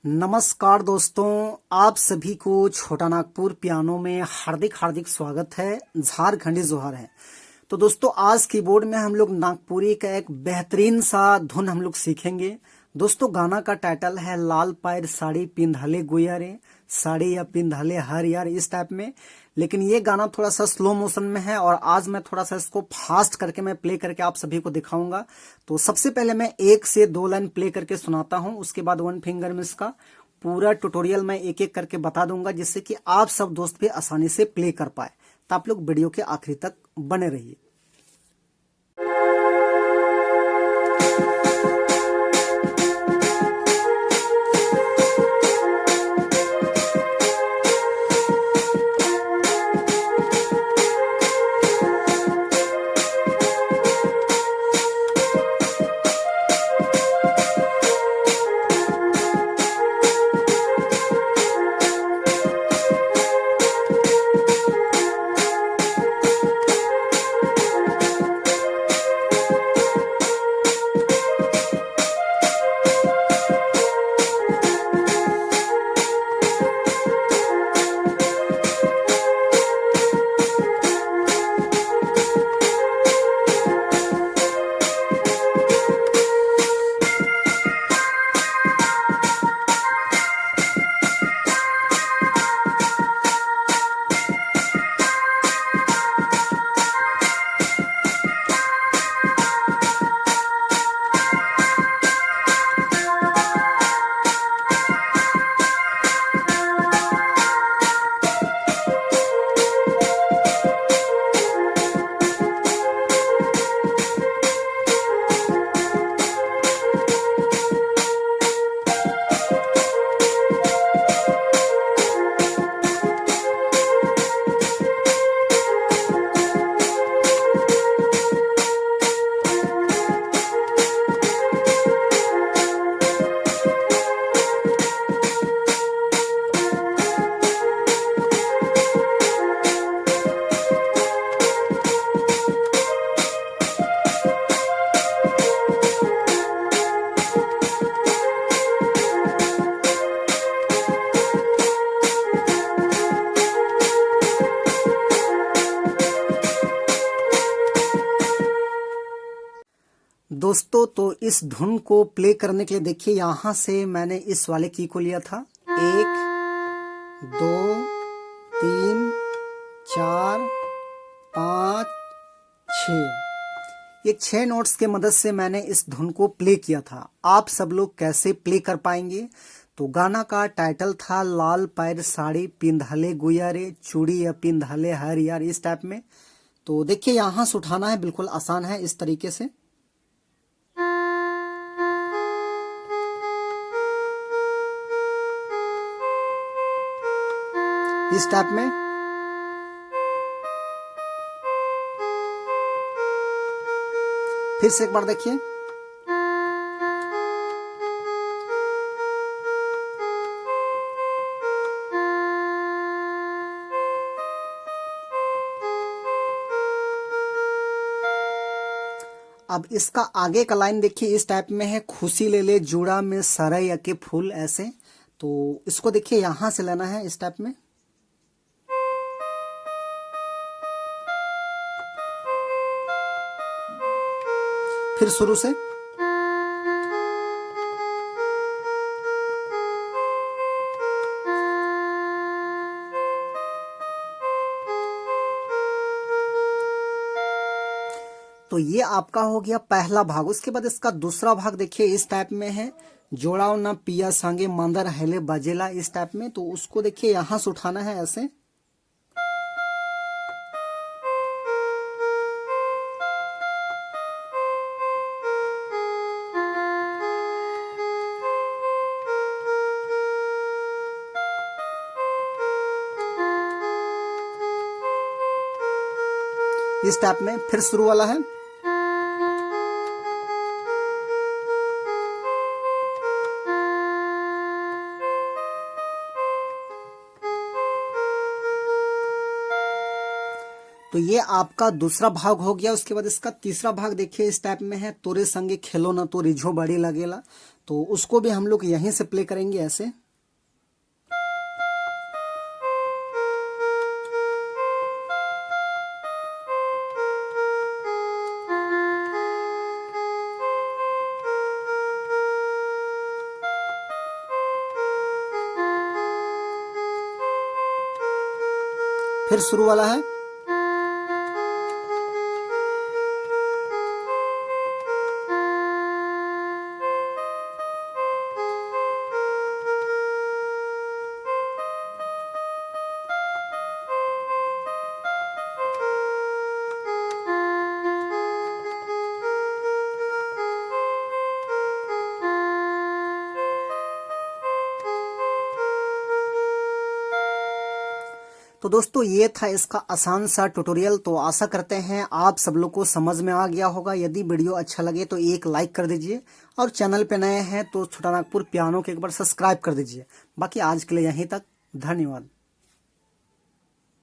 नमस्कार दोस्तों, आप सभी को छोटा नागपुर पियानो में हार्दिक हार्दिक स्वागत है। झारखंडी जोहार है। तो दोस्तों, आज कीबोर्ड में हम लोग नागपुरी का एक बेहतरीन सा धुन हम लोग सीखेंगे। दोस्तों, गाना का टाइटल है लाल पैर साड़ी पिंधाले गुया रे, साड़ी या पिंधाले हर यार, इस टाइप में। लेकिन ये गाना थोड़ा सा स्लो मोशन में है और आज मैं थोड़ा सा इसको फास्ट करके मैं प्ले करके आप सभी को दिखाऊंगा। तो सबसे पहले मैं 1 से 2 लाइन प्ले करके सुनाता हूं, उसके बाद 1 फिंगर में इसका पूरा ट्यूटोरियल मैं एक एक करके बता दूंगा, जिससे कि आप सब दोस्त भी आसानी से प्ले कर पाए। तो आप लोग वीडियो के आखिरी तक बने रहिए। दोस्तों, तो इस धुन को प्ले करने के लिए देखिए, यहां से मैंने इस वाले की को लिया था। 1 2 3 4 5 6, ये 6 नोट्स के मदद से मैंने इस धुन को प्ले किया था। आप सब लोग कैसे प्ले कर पाएंगे? तो गाना का टाइटल था लाल पैर साड़ी पिंधाले गुया रे, चूड़ी या पिंधाले हर यार, इस टाइप में। तो देखिए, यहां से उठाना है, बिल्कुल आसान है, इस तरीके से। इस टाइप में। फिर से एक बार देखिए। अब इसका आगे का लाइन देखिए, इस टाइप में है, खुशी ले ले जुड़ा में सरैया के फूल, ऐसे। तो इसको देखिए, यहां से लेना है, इस टाइप में। फिर शुरू से। तो ये आपका हो गया पहला भाग। उसके बाद इसका दूसरा भाग देखिए, इस टाइप में है, जोड़ाओ ना पिया सांगे मांदर हेले बजेला, इस टाइप में। तो उसको देखिए, यहां से उठाना है, ऐसे। इस टाइप में। फिर शुरू वाला है। तो ये आपका दूसरा भाग हो गया। उसके बाद इसका तीसरा भाग देखिए इस टाइप में है, तोरे संगे खेलो ना तो रिझो बड़ी लगेला। तो उसको भी हम लोग यहीं से प्ले करेंगे ऐसे। फिर शुरू वाला है। तो दोस्तों ये था इसका आसान सा ट्यूटोरियल। तो आशा करते हैं आप सब लोग को समझ में आ गया होगा। यदि वीडियो अच्छा लगे तो एक लाइक कर दीजिए, और चैनल पे नए हैं तो छोटा नागपुर पियानो के एक बार सब्सक्राइब कर दीजिए। बाकी आज के लिए यहीं तक, धन्यवाद।